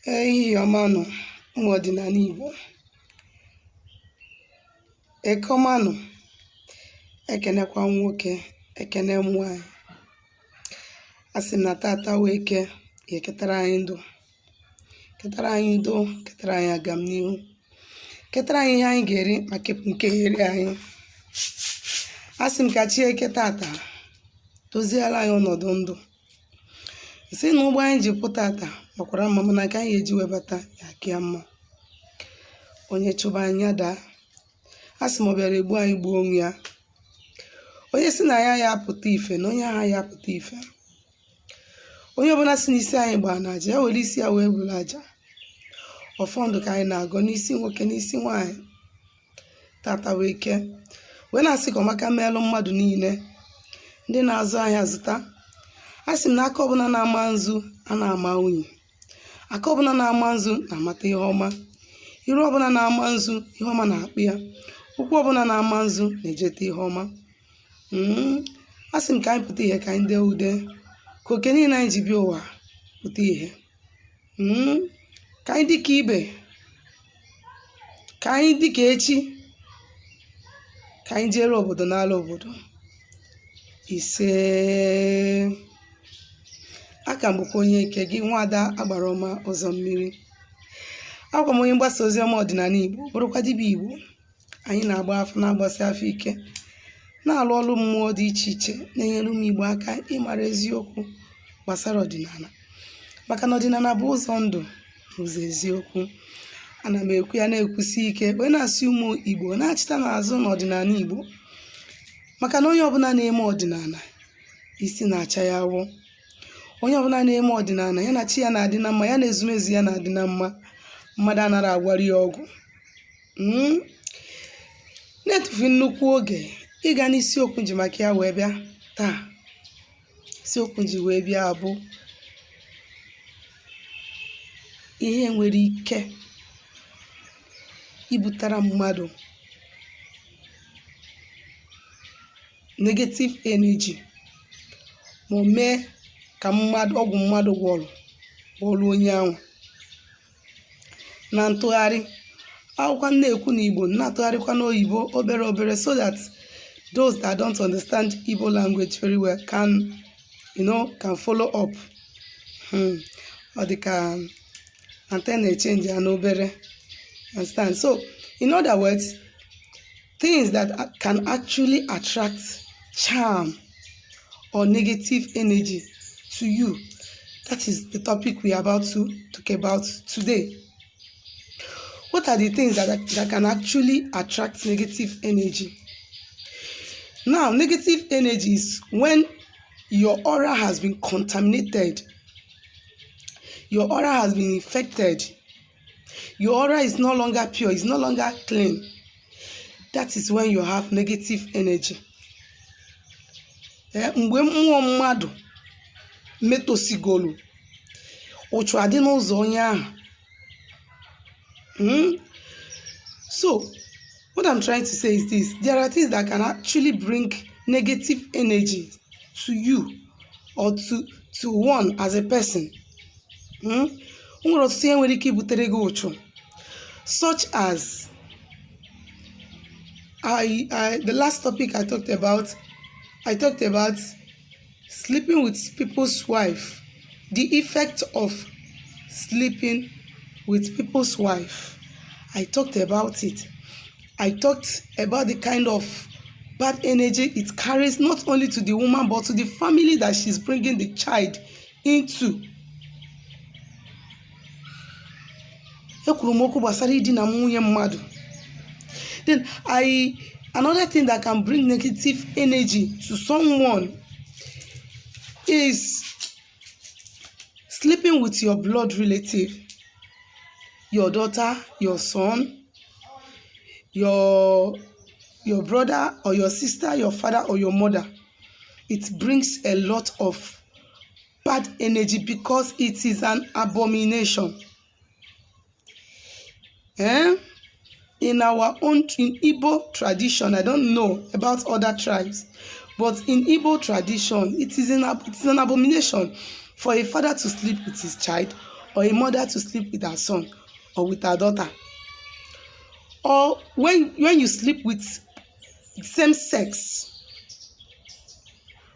Ehihie ọma nụ, ụmụ ọdịnala Igbo. Eke ọma nụ, ekenekwa nwoke, ekene m nwanyị. Asị m na tata wee eke ya ketara anyị ndụ, ketara anyị udo, ketara anyị agamnihu, ketara anyị ihe anyị ga-eri maka nke eri anyị. Asị m ka Chineke tata doziela anyị ọnọdụ ndụ. Nsị na ụgbọ anyị ji pụta tata makwara mma, mana nke anyị eji webata ya akịa mma. Onye chụba anyị daa, asị m ọ bịara egbu anyị gbuo onwe ya. Onye si na ya apụta ife na onye agha ya apụta ife. Onye ọbụla si n'isi anyị gbaa na aja, ya were isi ya wee bụrụ aja. Ọfọndụ ka anyị na-agọ n'isi nwoke n'isi nwaanyị. Tata wee eke wee na-asị ka ọmaka meelụ mmadụ niile ndị na-azụ ahịa zụta. Asị m na aka ọbụla na-ama nzu a na-ama unyi, aka ọbụla na-ama nzu na-amata ihe ọma, iru ọbụla na-ama nzu ihe ọma na-akpụ ya, ụkwụ ọbụla na-ama nzu na-ejeta ihe ọma. Asị m ka anyị pụta ihe, ka anyị dee ude, ka oke niile anyị ji bịa ụwa pụta ihe. Ka anyị dịka ibe, ka anyị dịka echi, ka anyị jere obodo n'ala obodo. Ise. Aka m bụkwa onye eke gị, Nwaada Agbarọma Ụzọ Mmiri. Akwa m onye mgbasa ozi ọma ọdịnala Igbo, bụrụkwa dibịa Igbo. Anyị na-agba afọ, na-agbasi afọ ike, na-alụ ọrụ mmụọ dị iche iche, na-enyere ụmụ Igbo aka ịmara eziokwu gbasara ọdịnala, maka na ọdịnala bụ ụzọ ndụ na ụzọ eziokwu. Ana m ekwu ya na-ekwusi ike wee na-asị ụmụ Igbo na-achịta n'azụ n'ọdịnala Igbo, maka na onye ọbụla na-eme ọdịnala isi na-acha ya awọ. Onye ọbụla na-eme ọdịnala ya na chi ya na-adị na mma, ya na ezumezu ya na-adị na mma. Mmadụ anaghị agwara ya ọgwụ. Na-etufu nnukwu oge ịga n'isiokwu nji maka ya wee bịa taa. Isiokwu nji wee bịa bụ ihe nwere ike ibutara mmadụ negative energy, ma o mee ka ọgwụ mmadụ gwọrọ onye ahụ. Na ntụgharị akwụkwọ na-ekwu n'Igbo, na-atụgharịkwa n'oyibo obere obere, so that those that don't understand Igbo language very well can follow up. Ọ dị ka antenna change ya n'obere. Understand? So in other words, things that can actually attract charm or negative energy to you. That is the topic we are about to talk about today. What are the things that can actually attract negative energy? Now, negative energy is when your aura has been contaminated, your aura has been infected, your aura is no longer pure, it's no longer clean. That is when you have negative energy. Mgbe mmụọ mmadụ metosigolu, ụchụ adị n'ụzọ onye ahụ. So, what I'm trying to say is this: there are things that can actually bring negative energy to you or to one as a person. Nwere ọtụtụ ihe nwere ike ibutere gị ụchụ, such as the last topic I talked about sleeping with people's wife, the effect of sleeping with people's wife. I talked about it. I talked about the kind of bad energy it carries, not only to the woman but to the family that she's bringing the child into. Ekwuru m okwu gbasara idina nwunye mmadụ. Then another thing that can bring negative energy to someone is sleeping with your blood relative, your daughter, your son, your brother or your sister, your father or your mother. It brings a lot of bad energy because it is an abomination. In Igbo tradition, I don't know about other tribes, but in Igbo tradition, it is an abomination for a father to sleep with his child or a mother to sleep with her son or with her daughter, or when you sleep with same sex,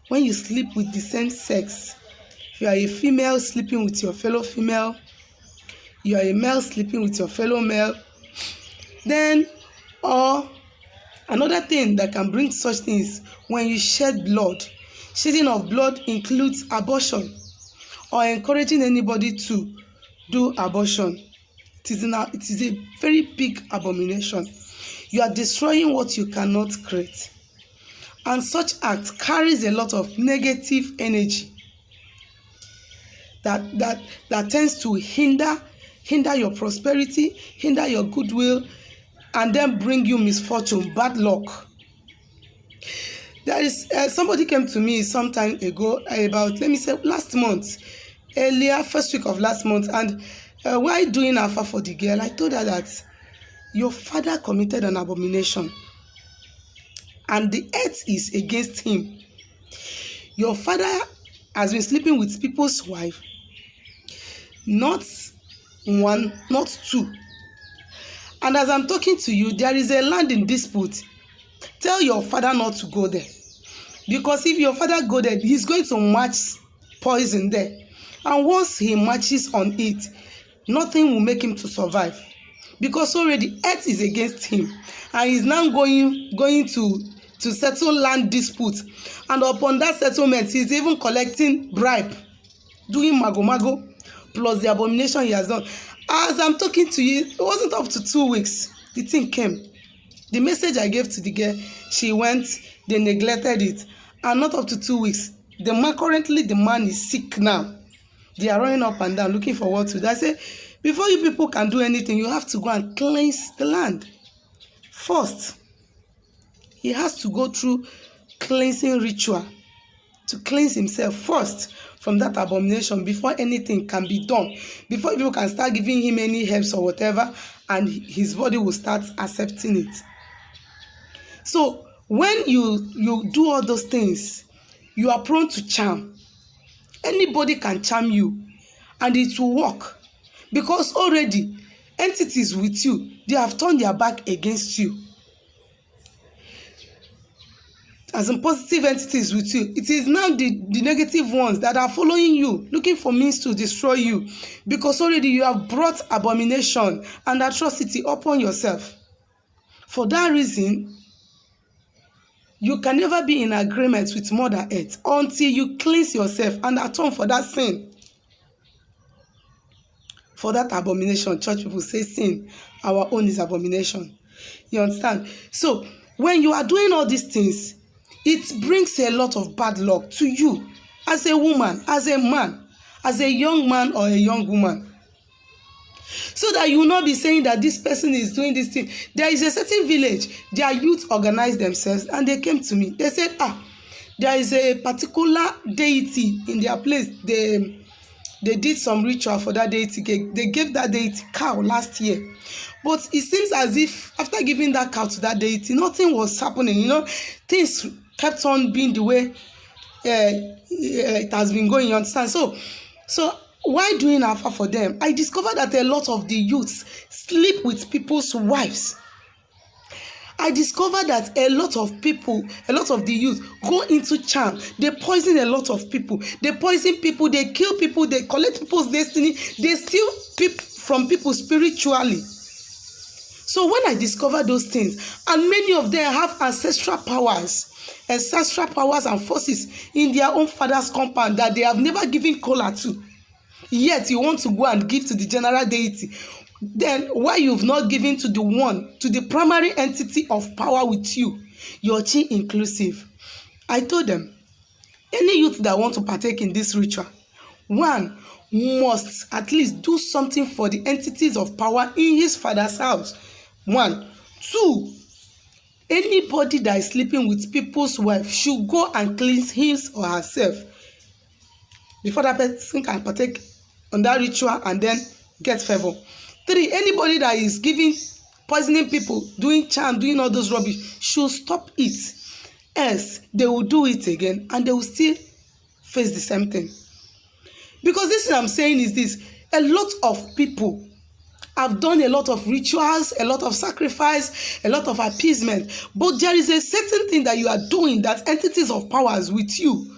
when you sleep with the same sex, if you are a female sleeping with your fellow female, you are a male sleeping with your fellow male, then, or another thing that can bring such things, when you shed blood. Shedding of blood includes abortion or encouraging anybody to do abortion. It is a very big abomination. You are destroying what you cannot create. And such act carries a lot of negative energy that tends to hinder your prosperity, hinder your goodwill, and then bring you misfortune, bad luck. There is somebody came to me some time ago, about, let me say, last month, earlier, first week of last month, and while doing Alpha for the girl, I told her that your father committed an abomination and the earth is against him. Your father has been sleeping with people's wife, not one, not two. And as I'm talking to you, there is a land in dispute. Tell your father not to go there. Because if your father go there, he's going to match poison there. And once he matches on it, nothing will make him to survive. Because already earth is against him. And he's now going to settle land dispute. And upon that settlement, he's even collecting bribe, doing mago plus the abomination he has done. As I'm talking to you, it wasn't up to 2 weeks. The thing came. The message I gave to the girl, she went, they neglected it. And not up to 2 weeks. Currently the man is sick now. They are running up and down looking for what to do. I say, before you people can do anything, you have to go and cleanse the land. First, he has to go through cleansing ritual to cleanse himself first from that abomination before anything can be done. Before people can start giving him any herbs or whatever, and his body will start accepting it. So when you do all those things, you are prone to charm. Anybody can charm you and it will work, because already entities with you, they have turned their back against you. As in positive entities with you, it is now the negative ones that are following you, looking for means to destroy you, because already you have brought abomination and atrocity upon yourself. For that reason, you can never be in agreement with Mother Earth until you cleanse yourself and atone for that sin. For that abomination, church people say sin, our own is abomination. You understand? So, when you are doing all these things, it brings a lot of bad luck to you as a woman, as a man, as a young man or a young woman. So that you will not be saying that this person is doing this thing. There is a certain village, their youth organized themselves and they came to me. They said, there is a particular deity in their place. They did some ritual for that deity. They gave that deity cow last year. But it seems as if after giving that cow to that deity, nothing was happening. Things kept on being the way it has been going, you understand? So while doing Alpha for them, I discovered that a lot of the youths sleep with people's wives. I discovered that a lot of the youth go into charm. They poison a lot of people. They poison people, they kill people, they collect people's destiny, they steal from people spiritually. So when I discovered those things, and many of them have ancestral powers and forces in their own father's compound that they have never given kola to, yet you want to go and give to the general deity, then why you've not given to the primary entity of power with you, your chi inclusive? I told them, any youth that want to partake in this ritual, one must at least do something for the entities of power in his father's house. 1. 2, anybody that is sleeping with people's wife should go and cleanse his or herself before that person can partake on that ritual and then get favor. 3, anybody that is poisoning people, doing charm, doing all those rubbish, should stop it. Else, they will do it again and they will still face the same thing. Because this thing I'm saying is this: A lot of people have done a lot of rituals, a lot of sacrifice, a lot of appeasement, but there is a certain thing that you are doing that entities of powers with you,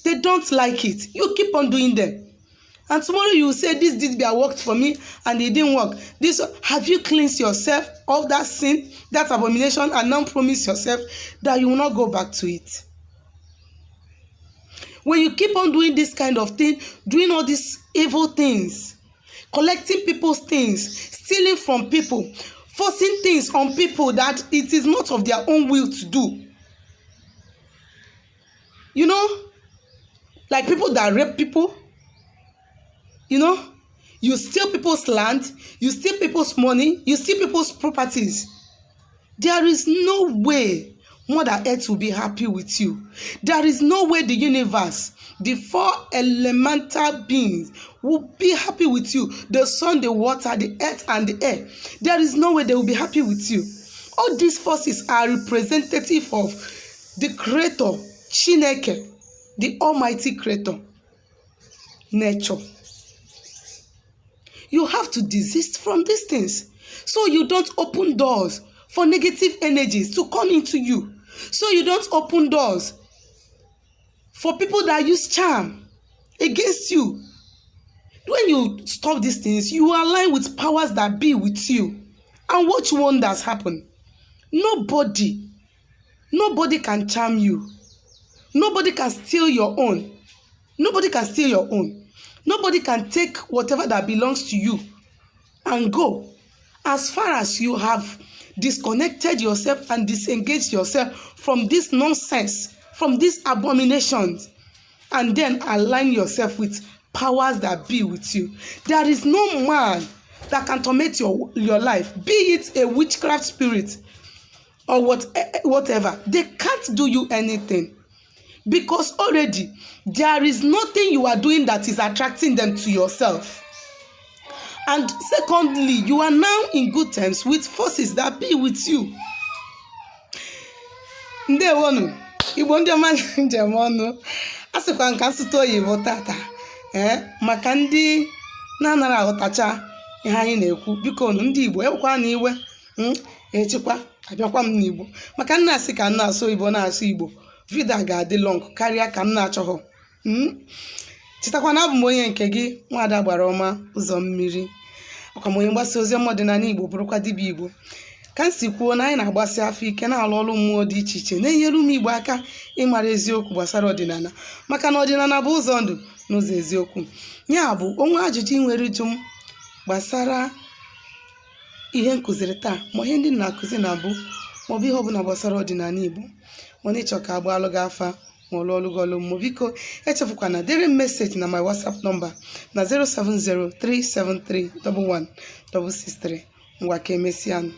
they don't like it. You keep on doing them. And tomorrow you will say, this did be worked for me and it didn't work. Have you cleansed yourself of that sin, that abomination, and now promise yourself that you will not go back to it? When you keep on doing this kind of thing, doing all these evil things, collecting people's things, stealing from people, forcing things on people that it is not of their own will to do. You know, like people that rape people. You know, you steal people's land, you steal people's money, you steal people's properties. There is no way Mother Earth will be happy with you. There is no way the universe, the four elemental beings, will be happy with you. The sun, the water, the earth, and the air. There is no way they will be happy with you. All these forces are representative of the Creator, Chineke, the Almighty Creator, nature. You have to desist from these things so you don't open doors for negative energies to come into you. So you don't open doors for people that use charm against you. When you stop these things, you align with powers that be with you. And watch wonders happen. Nobody can charm you. Nobody can steal your own. Nobody can steal your own. Nobody can take whatever that belongs to you and go. As far as you have disconnected yourself and disengaged yourself from this nonsense, from these abominations, and then align yourself with powers that be with you. There is no man that can torment your life, be it a witchcraft spirit or whatever. They can't do you anything. Because already there is nothing you are doing that is attracting them to yourself. And secondly, you are now in good terms with forces that be with you. Ndewonu, Igbo ndị ọma njem ọnụ, asịkwa nka nsụtụ oyibo tata, maka ndị na-anara aghọtacha ihe anyị na-ekwu, biko ndị Igbo ewekwa na iwe, echekwa abịakwa m n'Igbo, maka nna asị ka nna asụ Igbo na-asụ Igbo. Vida ga-adị long karịa ka m na-achọghọ. Chetakwa na abụ m onye nke gị, Nwaada Gbara Ọma Ụzọ Mmiri. Ọkwa m onye mgbasa ozi ọdịnala Igbo, bụrụkwa dibịa Igbo. Ka m si kwuo na anyị na-agbasi afọ ike na-alụ ọrụ mmụọ dị iche iche na-enyere ụmụ Igbo aka ịmara eziokwu gbasara ọdịnala, maka na ọdịnala bụ ụzọ ndụ n'ụzọ eziokwu. Ya bụ onwe ajụjụ nwere jụ m gbasara ihe nkụziri taa, ma ihe ndị na-akụzi na mbụ, maọbụ ihe ọbụla gbasara ọdịnala Igbo, mana ịchọ ka agbalụ gị afa ma ọlụọlụgọlụ mmụ, biko echefukwana dere message na my WhatsApp number na 07037311663. Ngwa ka emesianụ.